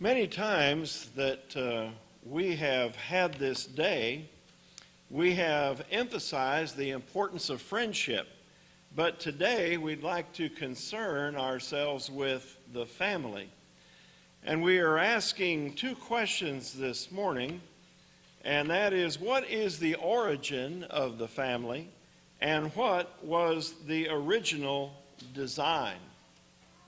Many times that we have had this day, we have emphasized the importance of friendship. But today we'd like to concern ourselves with the family. And we are asking two questions this morning, and that is, what is the origin of the family, and what was the original design?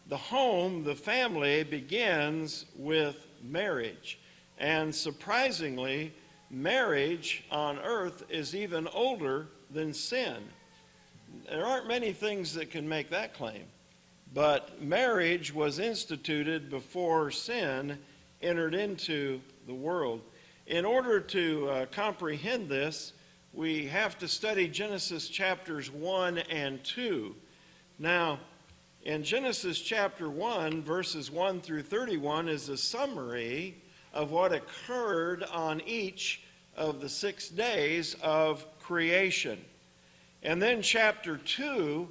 The home, the family, begins with marriage. And surprisingly, marriage on earth is even older than sin. There aren't many things that can make that claim. But marriage was instituted before sin entered into the world. In order to comprehend this, we have to study Genesis chapters 1 and 2. Now, in Genesis chapter 1, verses 1 through 31 is a summary of what occurred on each of the 6 days of creation. And then chapter 2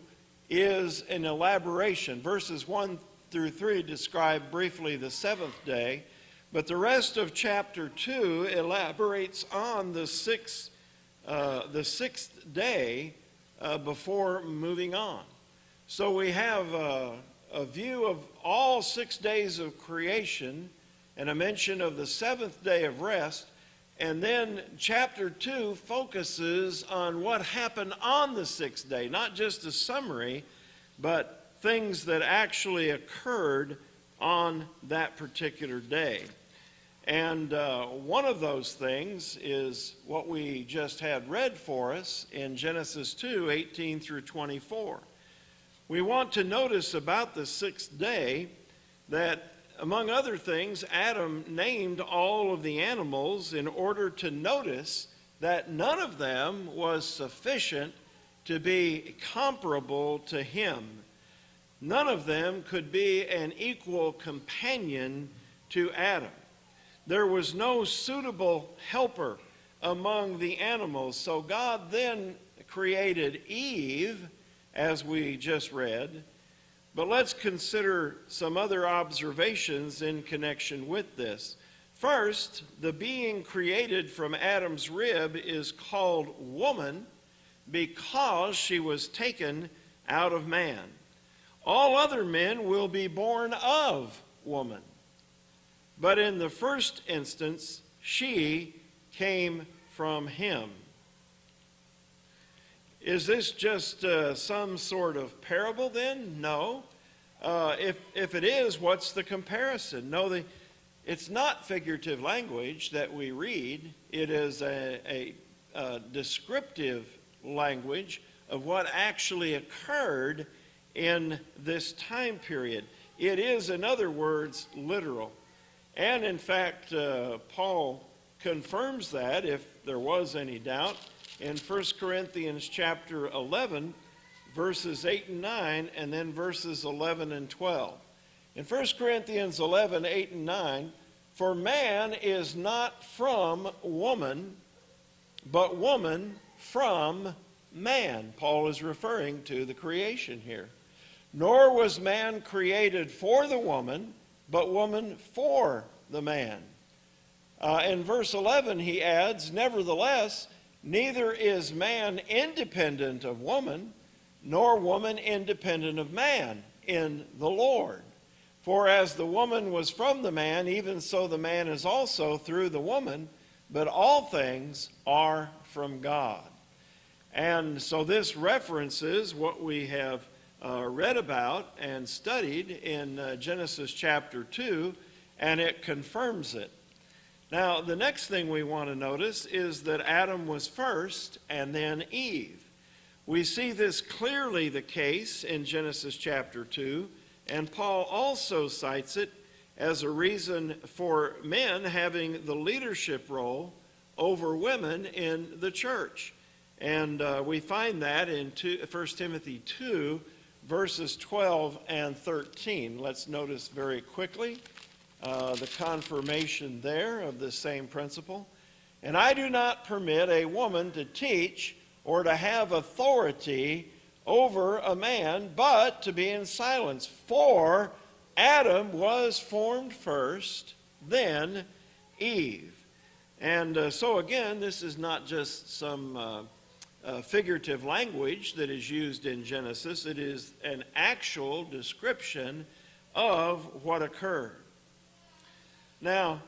is an elaboration. Verses 1 through 3 describe briefly the seventh day, but the rest of chapter 2 elaborates on the sixth day before moving on. So we have a view of all 6 days of creation and a mention of the seventh day of rest. And then chapter 2 focuses on what happened on the sixth day, not just a summary, but things that actually occurred on that particular day. And one of those things is what we just had read for us in Genesis 2, 18 through 24. We want to notice about the sixth day that, among other things, Adam named all of the animals in order to notice that none of them was sufficient to be comparable to him. None of them could be an equal companion to Adam. There was no suitable helper among the animals. So God then created Eve, as we just read. But let's consider some other observations in connection with this. First, the being created from Adam's rib is called woman because she was taken out of man. All other men will be born of woman. But in the first instance, she came from him. Is this just some sort of parable then? No. If it is, what's the comparison? No, it's not figurative language that we read. It is a descriptive language of what actually occurred in this time period. It is, in other words, literal. And in fact, Paul confirms that, if there was any doubt, in 1 Corinthians chapter 11, verses 8 and 9, and then verses 11 and 12. In 1 Corinthians 11, 8 and 9, for man is not from woman, but woman from man. Paul is referring to the creation here. Nor was man created for the woman, but woman for the man. In verse 11 he adds, nevertheless, neither is man independent of woman, nor woman independent of man in the Lord. For as the woman was from the man, even so the man is also through the woman, but all things are from God. And so this references what we have read about and studied in Genesis chapter 2, and it confirms it. Now, the next thing we want to notice is that Adam was first and then Eve. We see this clearly the case in Genesis chapter 2, and Paul also cites it as a reason for men having the leadership role over women in the church. And we find that in 1 Timothy 2, verses 12 and 13. Let's notice very quickly the confirmation there of the same principle. And I do not permit a woman to teach or to have authority over a man, but to be in silence. For Adam was formed first, then Eve. And so again, this is not just some figurative language that is used in Genesis. It is an actual description of what occurred. Now,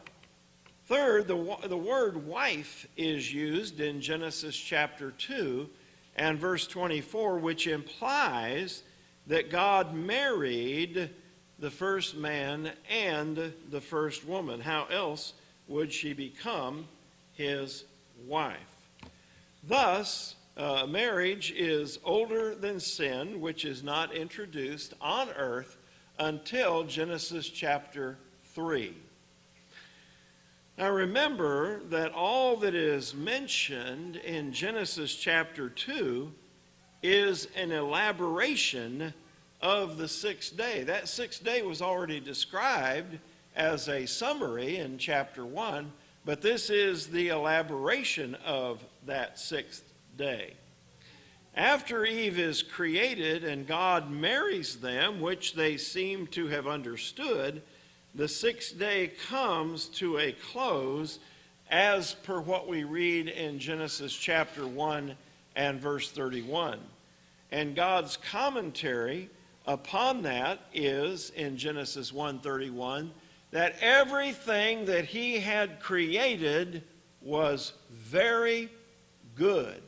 third, the word wife is used in Genesis chapter 2 and verse 24, which implies that God married the first man and the first woman. How else would she become his wife? Thus, marriage is older than sin, which is not introduced on earth until Genesis chapter 3. Now remember that all that is mentioned in Genesis chapter 2 is an elaboration of the sixth day. That sixth day was already described as a summary in chapter 1, but this is the elaboration of that sixth day. After Eve is created and God marries them, which they seem to have understood, the sixth day comes to a close as per what we read in Genesis chapter 1 and verse 31. And God's commentary upon that is in Genesis 1:31 that everything that he had created was very good.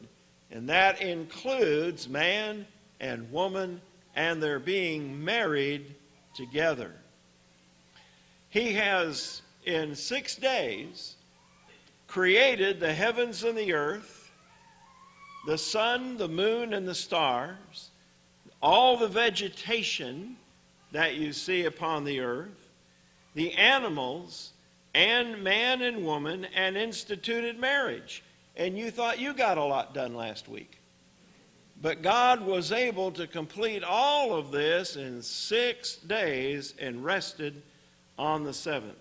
And that includes man and woman and their being married together. He has, in 6 days, created the heavens and the earth, the sun, the moon, and the stars, all the vegetation that you see upon the earth, the animals, and man and woman, and instituted marriage. And you thought you got a lot done last week. But God was able to complete all of this in 6 days and rested on the seventh.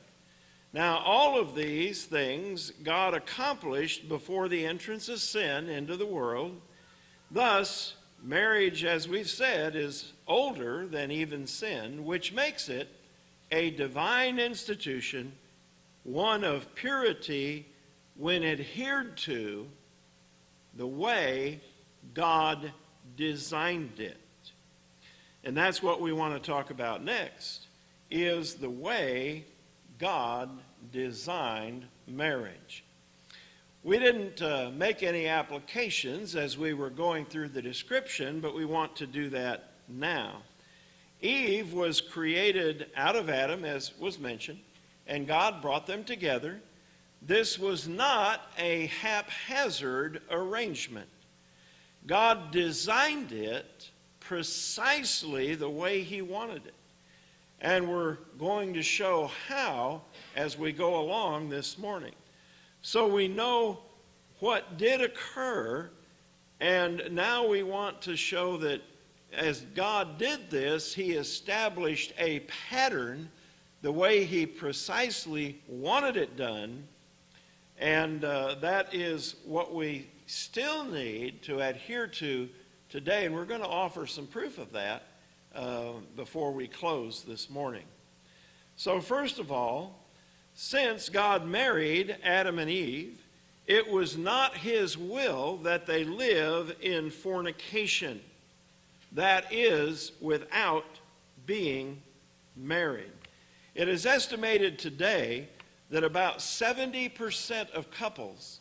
Now, all of these things God accomplished before the entrance of sin into the world. Thus, marriage, as we've said, is older than even sin, which makes it a divine institution, one of purity when adhered to the way God designed it. And that's what we want to talk about next, is the way God designed marriage. We didn't make any applications as we were going through the description, but we want to do that now. Eve was created out of Adam, as was mentioned, and God brought them together. This was not a haphazard arrangement. God designed it precisely the way he wanted it. And we're going to show how as we go along this morning. So we know what did occur, and now we want to show that as God did this, he established a pattern the way he precisely wanted it done, and that is what we still need to adhere to today, and we're going to offer some proof of that before we close this morning. So first of all, since God married Adam and Eve, it was not his will that they live in fornication. That is, without being married. It is estimated today that about 70% of couples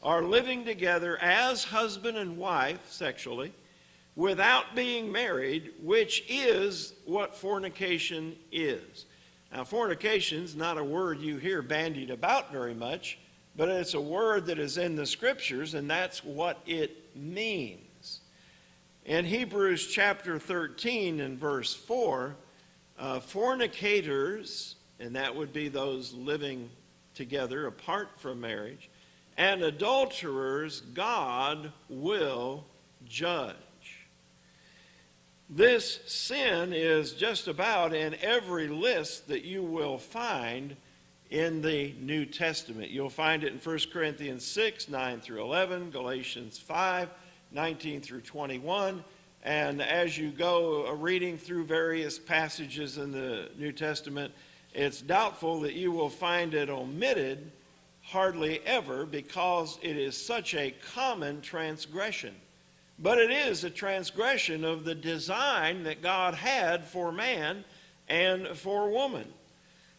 are living together as husband and wife sexually without being married, which is what fornication is. Now, fornication is not a word you hear bandied about very much, but it's a word that is in the scriptures, and that's what it means. In Hebrews chapter 13 and verse 4, fornicators, and that would be those living together apart from marriage, and adulterers God will judge. This sin is just about in every list that you will find in the New Testament. You'll find it in 1 Corinthians 6, 9 through 11, Galatians 5, 19 through 21. And as you go reading through various passages in the New Testament, it's doubtful that you will find it omitted hardly ever, because it is such a common transgression. But it is a transgression of the design that God had for man and for woman.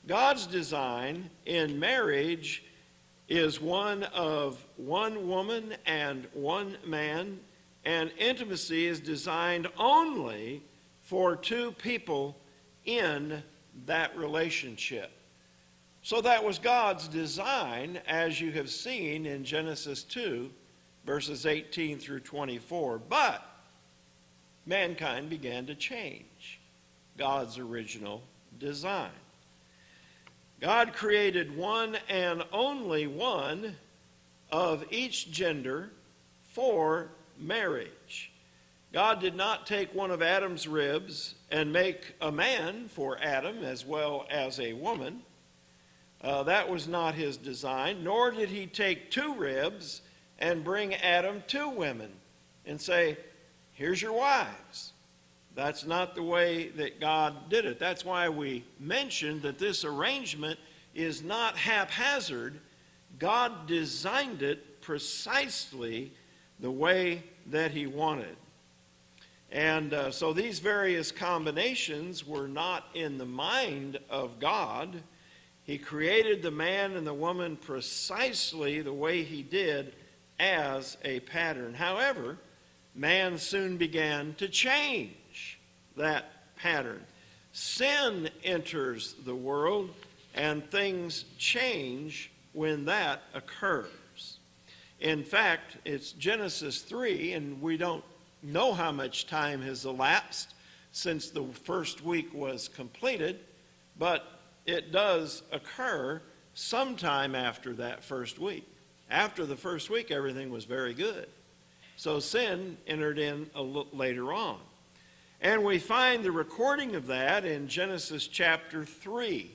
God's design in marriage is one of one woman and one man, and intimacy is designed only for two people in that relationship. So that was God's design, as you have seen in Genesis 2, verses 18 through 24. But mankind began to change God's original design. God created one and only one of each gender for marriage. God did not take one of Adam's ribs and make a man for Adam as well as a woman. That was not his design. Nor did he take two ribs and bring Adam two women and say, here's your wives. That's not the way that God did it. That's why we mentioned that this arrangement is not haphazard. God designed it precisely the way that he wanted. And so these various combinations were not in the mind of God. He created the man and the woman precisely the way he did as a pattern. However, man soon began to change that pattern. Sin enters the world, and things change when that occurs. In fact, it's Genesis 3, and we don't know how much time has elapsed since the first week was completed, but it does occur sometime after that first week. After the first week, everything was very good. So sin entered in a little later on. And we find the recording of that in Genesis chapter 3.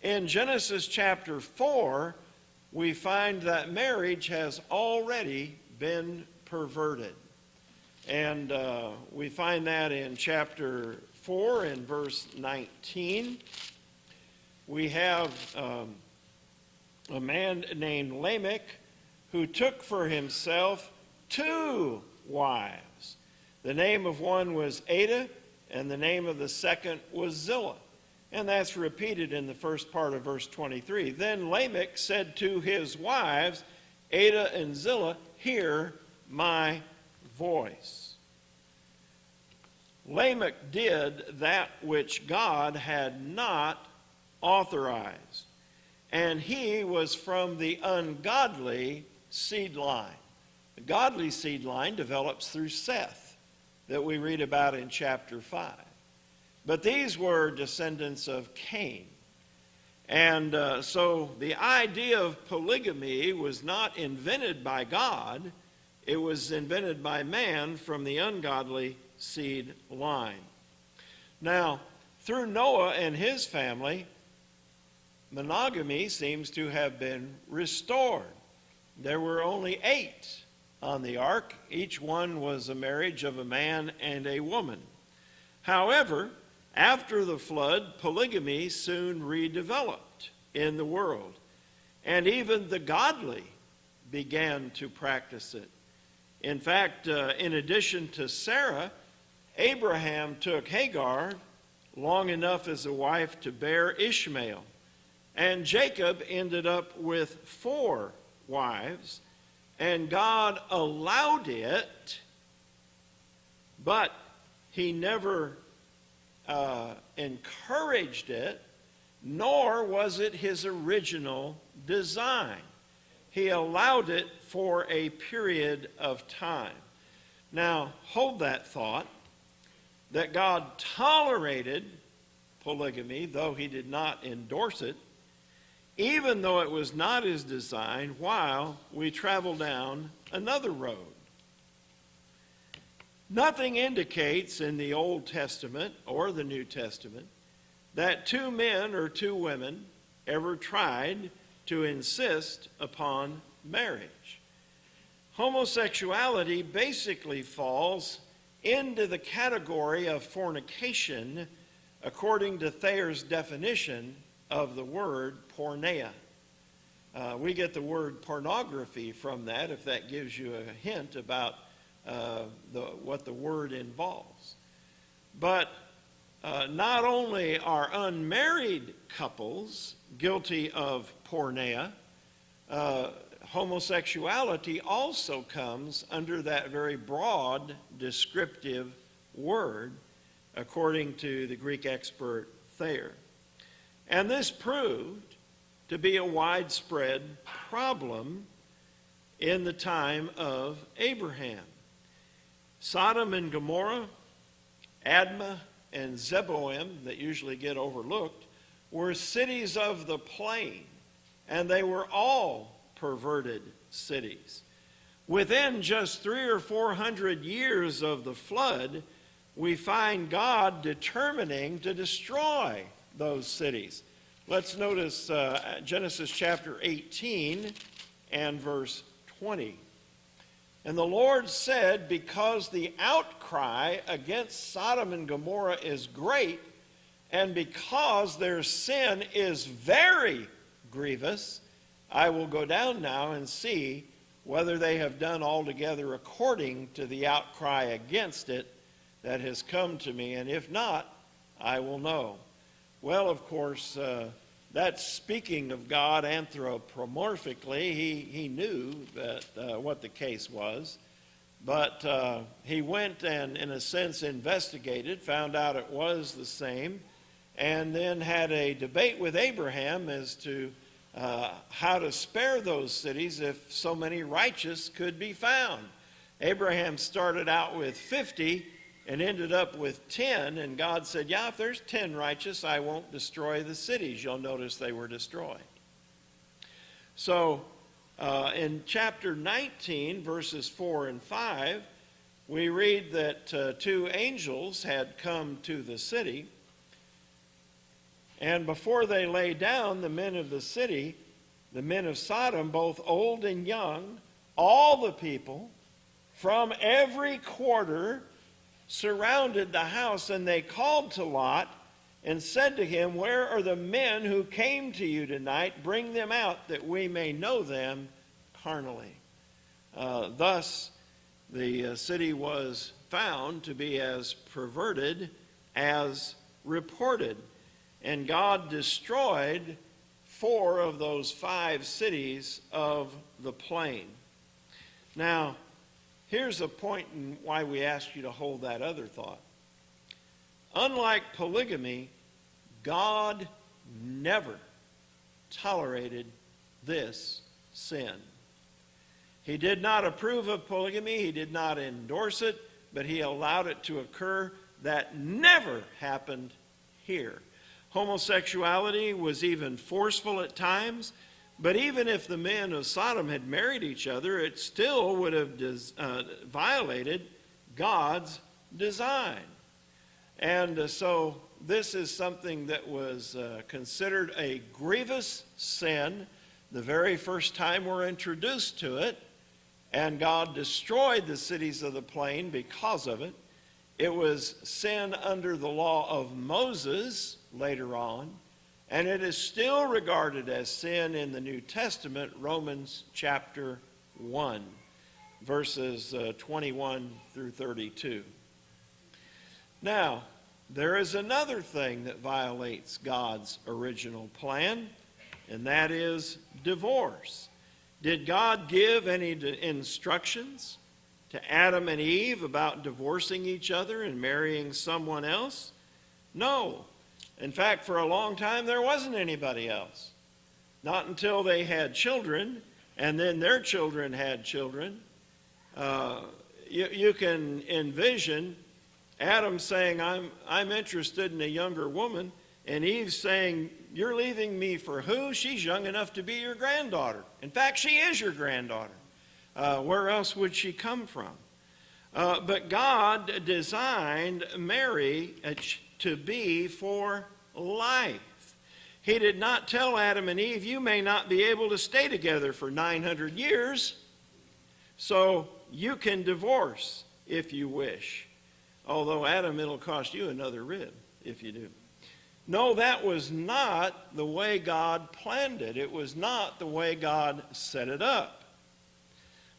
In Genesis chapter 4, we find that marriage has already been perverted. And we find that in chapter 4 in verse 19. We have a man named Lamech who took for himself two wives. The name of one was Adah, and the name of the second was Zillah. And that's repeated in the first part of verse 23. Then Lamech said to his wives, Adah and Zillah, hear my voice. Lamech did that which God had not authorized, and he was from the ungodly seed line. The godly seed line develops through Seth, that we read about in chapter 5. But these were descendants of Cain. And so the idea of polygamy was not invented by God. It was invented by man from the ungodly seed line. Now, through Noah and his family, monogamy seems to have been restored. There were only 8 on the ark. Each one was a marriage of a man and a woman. However, after the flood, polygamy soon redeveloped in the world, and even the godly began to practice it. In fact, in addition to Sarah, Abraham took Hagar long enough as a wife to bear Ishmael, and Jacob ended up with 4 wives, and God allowed it, but he never encouraged it, nor was it his original design. He allowed it for a period of time. Now, hold that thought, that God tolerated polygamy, though he did not endorse it, even though it was not his design, while we travel down another road. Nothing indicates in the Old Testament or the New Testament that 2 men or 2 women ever tried to insist upon marriage. Homosexuality basically falls into the category of fornication according to Thayer's definition of the word porneia. We get the word pornography from that, if that gives you a hint about what the word involves. But not only are unmarried couples guilty of porneia, homosexuality also comes under that very broad descriptive word, according to the Greek expert Thayer. And this proved to be a widespread problem in the time of Abraham. Sodom and Gomorrah, Admah and Zeboim, that usually get overlooked, were cities of the plain, and they were all perverted cities. Within just 300 or 400 years of the flood, we find God determining to destroy those cities. Let's notice Genesis chapter 18 and verse 20. And the Lord said, because the outcry against Sodom and Gomorrah is great, and because their sin is very grievous, I will go down now and see whether they have done altogether according to the outcry against it that has come to me, and if not, I will know. Well, of course, that's speaking of God anthropomorphically. He knew that what the case was, but he went and, in a sense, investigated, found out it was the same, and then had a debate with Abraham as to how to spare those cities if so many righteous could be found. Abraham started out with 50 and ended up with 10, and God said, yeah, if there's 10 righteous, I won't destroy the cities. You'll notice they were destroyed. So in chapter 19, verses 4 and 5, we read that 2 angels had come to the city, and before they lay down, the men of the city, the men of Sodom, both old and young, all the people from every quarter surrounded the house, and they called to Lot and said to him, where are the men who came to you tonight? Bring them out that we may know them carnally. Thus, the city was found to be as perverted as reported. And God destroyed 4 of those 5 cities of the plain. Now, here's a point in why we asked you to hold that other thought. Unlike polygamy, God never tolerated this sin. He did not approve of polygamy. He did not endorse it, but he allowed it to occur. That never happened here. Homosexuality was even forceful at times, but even if the men of Sodom had married each other, it still would have violated God's design. And so this is something that was considered a grievous sin the very first time we're introduced to it, and God destroyed the cities of the plain because of it. It was sin under the law of Moses later on, and it is still regarded as sin in the New Testament, Romans chapter 1, verses 21 through 32. Now, there is another thing that violates God's original plan, and that is divorce. Did God give any instructions to Adam and Eve about divorcing each other and marrying someone else? No. In fact, for a long time, there wasn't anybody else. Not until they had children, and then their children had children. You can envision Adam saying, I'm interested in a younger woman, and Eve saying, you're leaving me for who? She's young enough to be your granddaughter. In fact, she is your granddaughter. Where else would she come from? But God designed Mary to be for life. He did not tell Adam and Eve, you may not be able to stay together for 900 years, so you can divorce if you wish. Although, Adam, it'll cost you another rib if you do. No, that was not the way God planned it. It was not the way God set it up.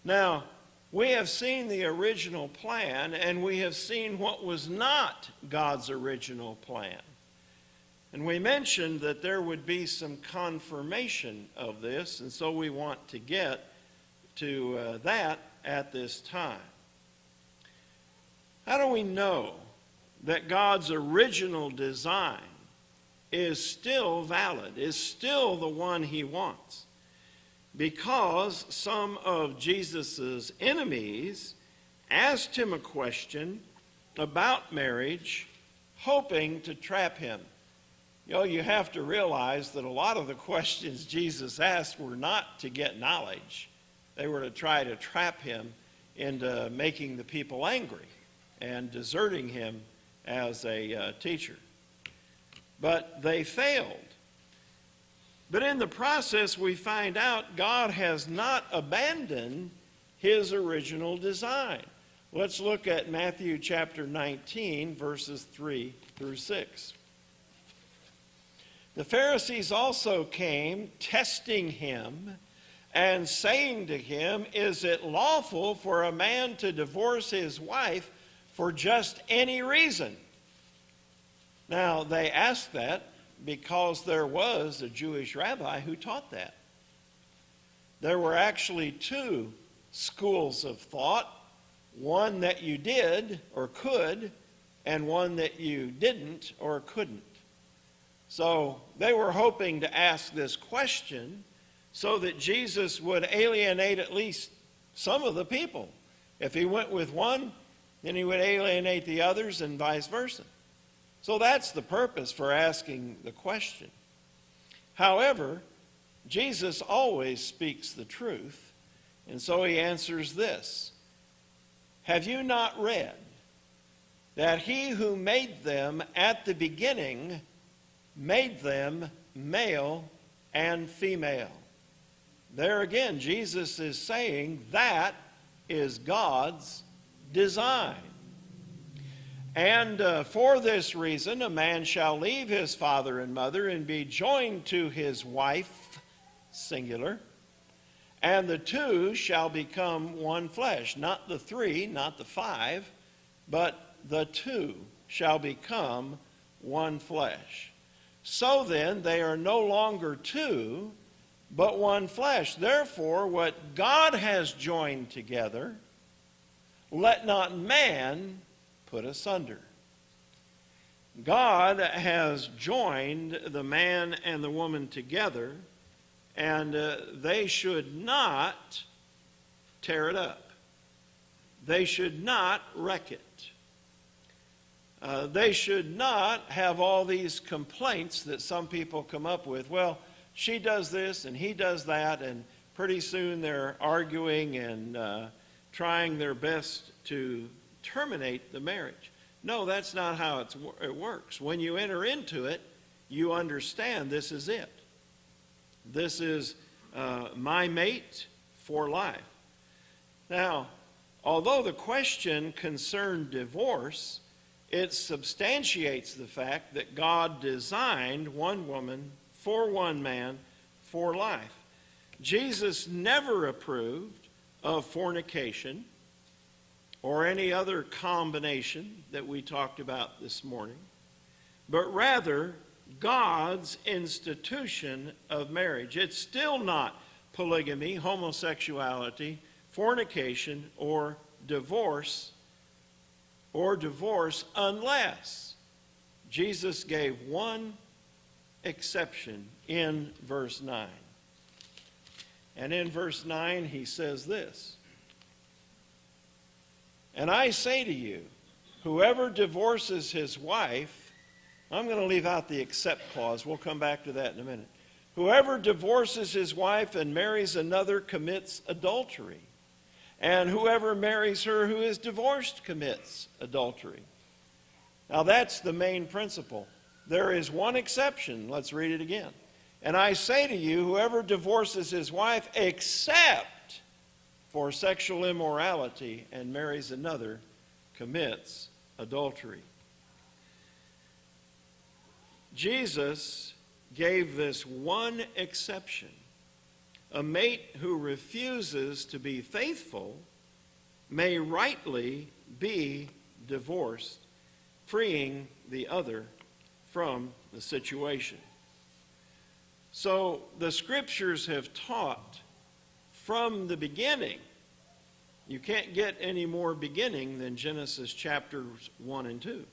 Now, we have seen the original plan, and we have seen what was not God's original plan. And we mentioned that there would be some confirmation of this, and so we want to get to that at this time. How do we know that God's original design is still valid, is still the one he wants? Because some of Jesus' enemies asked him a question about marriage, hoping to trap him. You know, you have to realize that a lot of the questions Jesus asked were not to get knowledge. They were to try to trap him into making the people angry and deserting him as a teacher. But they failed. But in the process, we find out God has not abandoned his original design. Let's look at Matthew chapter 19, verses 3 through 6. The Pharisees also came, testing him, and saying to him, "Is it lawful for a man to divorce his wife for just any reason?" Now, they asked that because there was a Jewish rabbi who taught that. There were actually two schools of thought, one that you did or could, and one that you didn't or couldn't. So they were hoping to ask this question so that Jesus would alienate at least some of the people. If he went with one, then he would alienate the others and vice versa. So that's the purpose for asking the question. However, Jesus always speaks the truth, and so he answers this: "Have you not read that he who made them at the beginning made them male and female?" There again, Jesus is saying that is God's design. "And for this reason, a man shall leave his father and mother and be joined to his wife," singular, "and the two shall become one flesh." Not the three, not the five, but the two shall become one flesh. So then, they are no longer two, but one flesh. Therefore, what God has joined together, let not man put asunder. God has joined the man and the woman together, and they should not tear it up. They should not wreck it. They should not have all these complaints that some people come up with. Well, she does this and he does that, and pretty soon they're arguing and trying their best to terminate the marriage. No, that's not how it works. When you enter into it, you understand this is it. This is my mate for life. Now, although the question concerned divorce, it substantiates the fact that God designed one woman for one man for life. Jesus never approved of fornication or any other combination that we talked about this morning, but rather God's institution of marriage. It's still not polygamy, homosexuality, fornication, or divorce, unless Jesus gave one exception in verse 9. And in verse 9 he says this: "And I say to you, whoever divorces his wife," I'm going to leave out the except clause. We'll come back to that in a minute. "Whoever divorces his wife and marries another commits adultery. And whoever marries her who is divorced commits adultery." Now that's the main principle. There is one exception. Let's read it again. "And I say to you, whoever divorces his wife except for sexual immorality and marries another commits adultery." Jesus gave this one exception. A mate who refuses to be faithful may rightly be divorced, freeing the other from the situation. So the scriptures have taught from the beginning. You can't get any more beginning than Genesis chapters 1 and 2.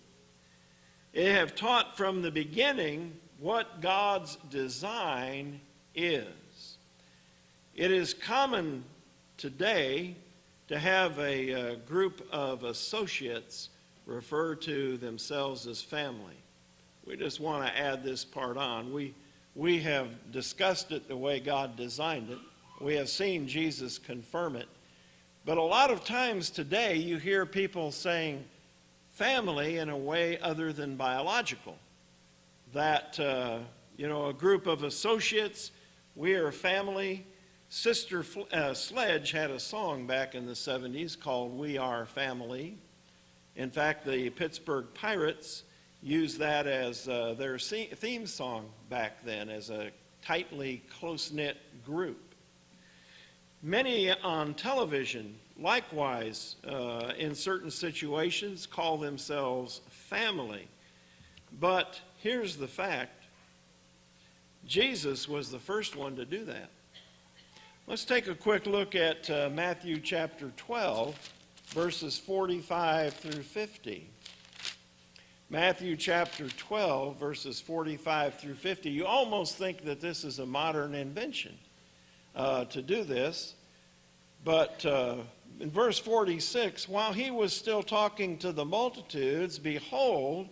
They have taught from the beginning what God's design is. It is common today to have a group of associates refer to themselves as family. We just want to add this part on. We have discussed it the way God designed it. We have seen Jesus confirm it. But a lot of times today you hear people saying family in a way other than biological. That, a group of associates, we are family. Sister Sledge had a song back in the 70s called We Are Family. In fact, the Pittsburgh Pirates used that as their theme song back then, as a tightly close-knit group. Many on television, likewise, in certain situations, call themselves family. But here's the fact. Jesus was the first one to do that. Let's take a quick look at Matthew chapter 12, verses 45 through 50. Matthew chapter 12, verses 45 through 50. You almost think that this is a modern invention to do this. But in verse 46, while he was still talking to the multitudes, behold,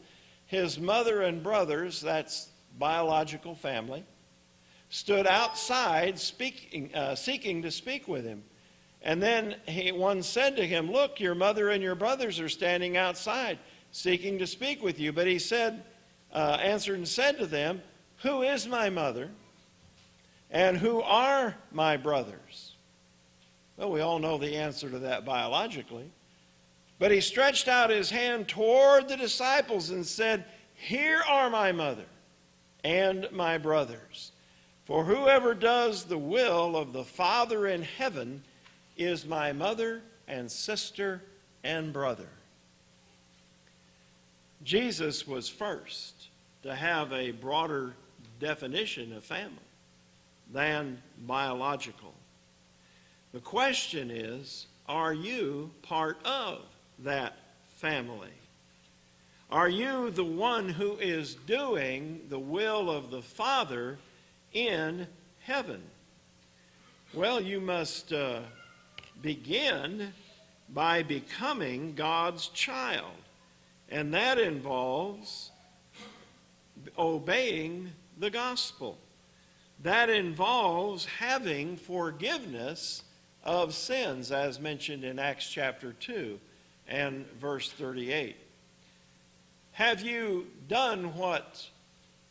his mother and brothers, that's biological family, stood outside seeking to speak with him. And then one said to him, look, your mother and your brothers are standing outside seeking to speak with you. But he answered and said to them, who is my mother and who are my brothers? Well, we all know the answer to that biologically. But he stretched out his hand toward the disciples and said, here are my mother and my brothers. For whoever does the will of the Father in heaven is my mother and sister and brother. Jesus was first to have a broader definition of family than biological. The question is, are you part of that family? Are you the one who is doing the will of the Father in heaven? Well, you must begin by becoming God's child. And that involves obeying the gospel. That involves having forgiveness of sins, as mentioned in Acts chapter 2 and verse 38. Have you done what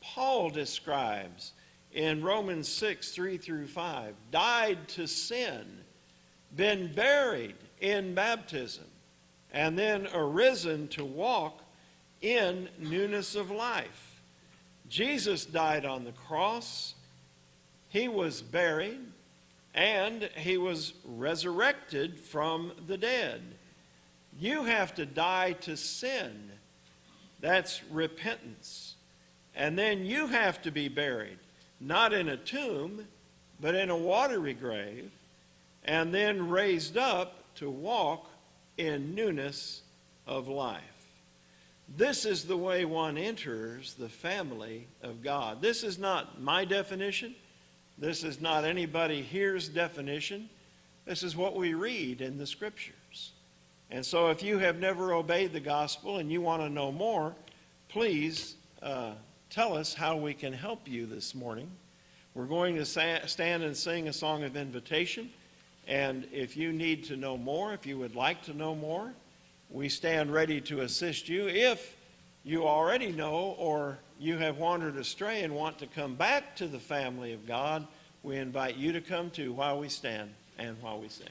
Paul describes in Romans 6, 3 through 5? Died to sin, been buried in baptism, and then arisen to walk in newness of life. Jesus died on the cross. He was buried, and he was resurrected from the dead. You have to die to sin. That's repentance. And then you have to be buried, not in a tomb, but in a watery grave, and then raised up to walk in newness of life. This is the way one enters the family of God. This is not my definition. This is not anybody here's definition. This is what we read in the Scriptures. And so if you have never obeyed the gospel and you want to know more, please tell us how we can help you this morning. We're going to stand and sing a song of invitation. And if you need to know more, if you would like to know more, we stand ready to assist you. If you already know or you have wandered astray and want to come back to the family of God, we invite you to come too while we stand and while we sing.